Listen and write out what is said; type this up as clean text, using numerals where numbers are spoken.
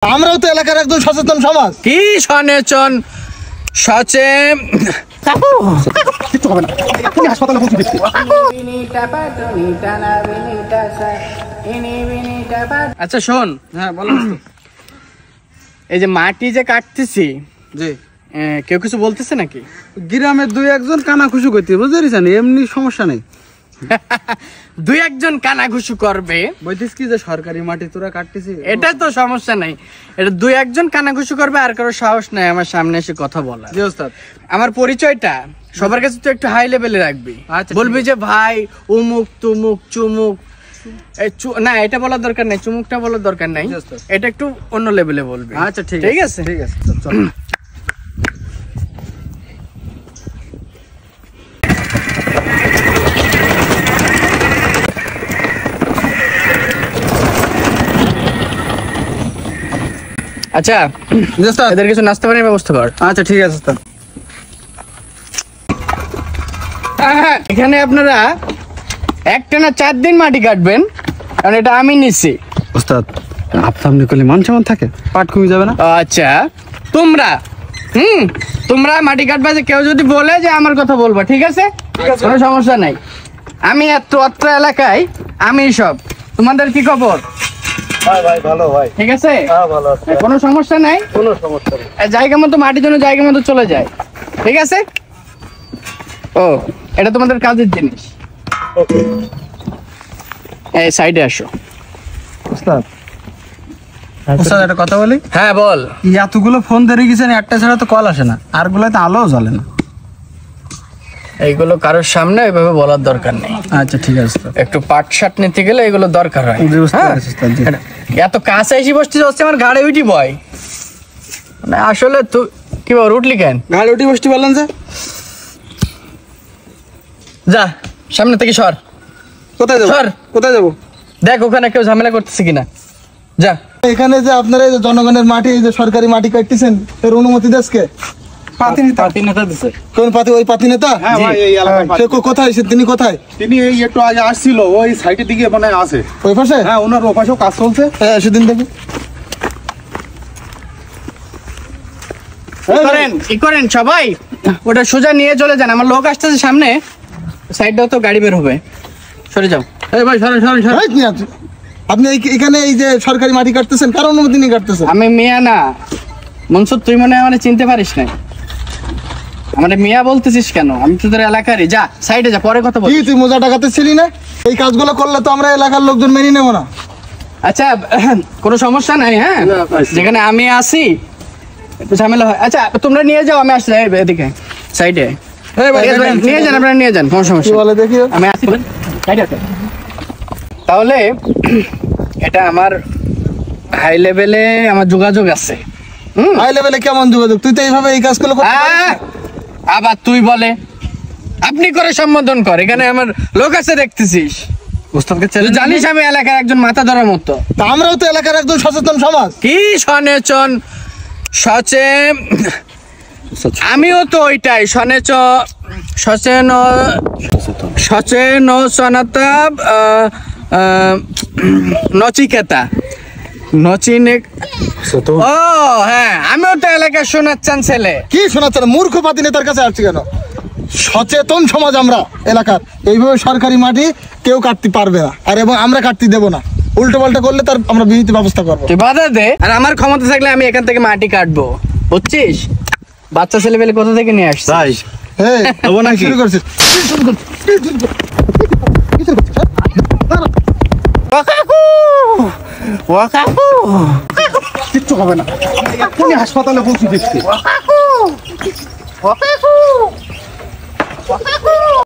আমরাও তো এলাকার একজন সচেতন সমাজ। কি সচেতন কিছু হবে না, আপনি হাসপাতালে পৌঁছে দিচ্ছি। আচ্ছা শোন, হ্যাঁ বলো। এই যে মাটি যে কাটতেছি, জি কেউ কিছু বলতেছে নাকি? গ্রামের দুই একজন কানাঘুষু করতে বুঝতে পারছেন, এমনি সমস্যা নেই। দুই একজন কানাঘুষু করবে বলতিস কি যে সরকারি মাটি তোরা কাটতেছি, এটা তো সমস্যা নাই। এটা দুই একজন কানাঘুষু করবে, আর কারো সাহস নাই আমার সামনে এসে কথা বলা। জি ওস্তাদ। আমার পরিচয়টা সবার কাছে তো একটু হাই লেভেলে রাখবি। আচ্ছা, বলবি যে ভাই উমুক তুমুক চুমুক, না এটা বলার দরকার নাই, চুমুকটা বলার দরকার নাই, এটা একটু অন্য লেভেলে বলবি। আচ্ছা ঠিক আছে ঠিক আছে চল। আচ্ছা এদের কিছু নাস্তা পানির ব্যবস্থা কর। আচ্ছা ঠিক আছে ওস্তাদ। এখানে আপনারা একটানা 4 দিন মাটি কাটবেন, কারণ এটা আমি নিচ্ছি। ওস্তাদ আপনি করলে মান সম্মান থাকে, পাট কমে যাবে না? আচ্ছা তোমরা মাটি কাটবা, যে কেউ যদি বলে যে আমার কথা বলবা, ঠিক আছে? কোনো সমস্যা নাই। আমি অত্র এলাকায় আমি সব। তোমাদের কি খবর? ভাই ভালো ভাই। ঠিক আছে, হ্যাঁ ভালো আছে, কোনো সমস্যা নাই। কোনো সমস্যা নেই। জায়গা মতো মাটির জন্য জায়গা মতো চলে যায়, ঠিক আছে? ও এটা তোমাদের কাজের জিনিস। ওকে এই সাইডে আসো। ওস্তাদ ওস্তাদ একটা কথা বলি। হ্যাঁ বল। এতগুলো ফোন ধরে গেছেন, একটা ছাড়া তো কল আসে না, আর গুলোতে আলোও জ্বলে না। এইগুলো কারোর সামনে ওইভাবে বলার দরকার নেই। আচ্ছা ঠিক আছে ওস্তাদ। একটু পাট শাট নিতে গেলে এগুলো দরকার হয়। জি বুঝতে হ্যাঁ? পারছি ওস্তাদ, জি। এত কাছে এসে বসতে হচ্ছে আমার ঘাড়ে উঠি বয়, মানে আসলে তুই কি বল উঠলি কেন? গাড়ি উঠে বসতে পারলেন যে? যা সামনে থেকে সর। কোথায় যাবো? সর। কোথায় যাবো? দেখ ওখানে কেউ ঝামেলা করতেছে কিনা, যা। এখানে যে আপনারা এই যে জনগণের মাটি, এই যে সরকারি মাটি কাটতেছেন, এর অনুমতি দেশকে? পাতি নেতা দিছে। কোন পাতি? ওই পাতি নেতা? হ্যাঁ ভাই, এই এলাকার সে কোথায়? তিনি কোথায়? তিনি এই একটু আগে আসছিল, ওই সাইডের দিকে মানে আছে। ওই পাশে? হ্যাঁ, ওনার ও পাশেও কাজ চলছে। হ্যাঁ সেদিন দেখি। কি করেন সবাই, ওটা সোজা নিয়ে চলে যান। আমার লোক আসতেছে সামনে, সাইডটাও তো গাড়ি বের হবে, সরে যাও। এই ভাই সরেন সরেন সরেন। আপনি এখানে এই যে সরকারি মাটি কাটতেছেন, কার অনুমতি নিয়ে কাটতেছেন? আমি মিয়া না মনসুর, তুই মনে হয় আমার চিনতে পারিস না। আমার মিয়া বলতেছিস কেন? আমি তো তোর এলাকারই। যা সাইডে যা, পরে কথা বল। কি তুই মজা টাকাতে ছিলি না? এই কাজগুলো করলে তো আমরা এলাকার লোকজন মেনে নেবো না। আচ্ছা কোনো সমস্যা নাই। হ্যাঁ যেখানে আমি আসি একটু ঝামেলা হয়। আচ্ছা তোমরা নিয়ে যাও, আমি আসলে এদিকে সাইডে নিয়ে যান, আপনারা নিয়ে যান, কোনো সমস্যা বলে দেখি। আমি আসি। তাহলে এটা আমার হাই লেভেলে আমার যোগাযোগ আছে। হাই লেভেলে কেমন যোগাযোগ? তুই তো এইভাবে এই কাজগুলো করতে পারিস না। আবার তুই বলে আপনি করে সম্বোধন কর, এখানে আমার লোক আছে দেখতেছিস। ওস্তাদকে তুই জানিস আমি এলাকার একজন মাথা ধরার মতো। তা আমরাও তো এলাকার একজন সচেতন সমাজ। কি সচেতন আমিও তো ওইটাই সচেতনতা নচিকেতা নচিনে। ও হ্যাঁ, আমিও তো এলাকার শোনাচ্ছেন ছেলে। কি শোনাচ্ছেন? মূর্খ পাতি নেতার কাছে আসছি কেন? সচেতন সমাজ আমরা এলাকার। এইভাবে সরকারি মাটি কেউ কাটতে পারবে না, আর এবং আমরা কাটতে দেবো না। উল্টো পাল্টা করলে তার আমরা বিহিত ব্যবস্থা করবো। তুই বাধা দে, আর আমার ক্ষমতা থাকলে আমি এখান থেকে মাটি কাটবো, বুঝছিস? বাচ্চা ছেলে পেলে কোথা থেকে নিয়ে আসছিস? তাই হ্যাঁ হবো নাকি? শুরু করছিস। কিচ্ছু হবে না, এক্ষুনি হাসপাতালে পৌঁছে দিচ্ছি।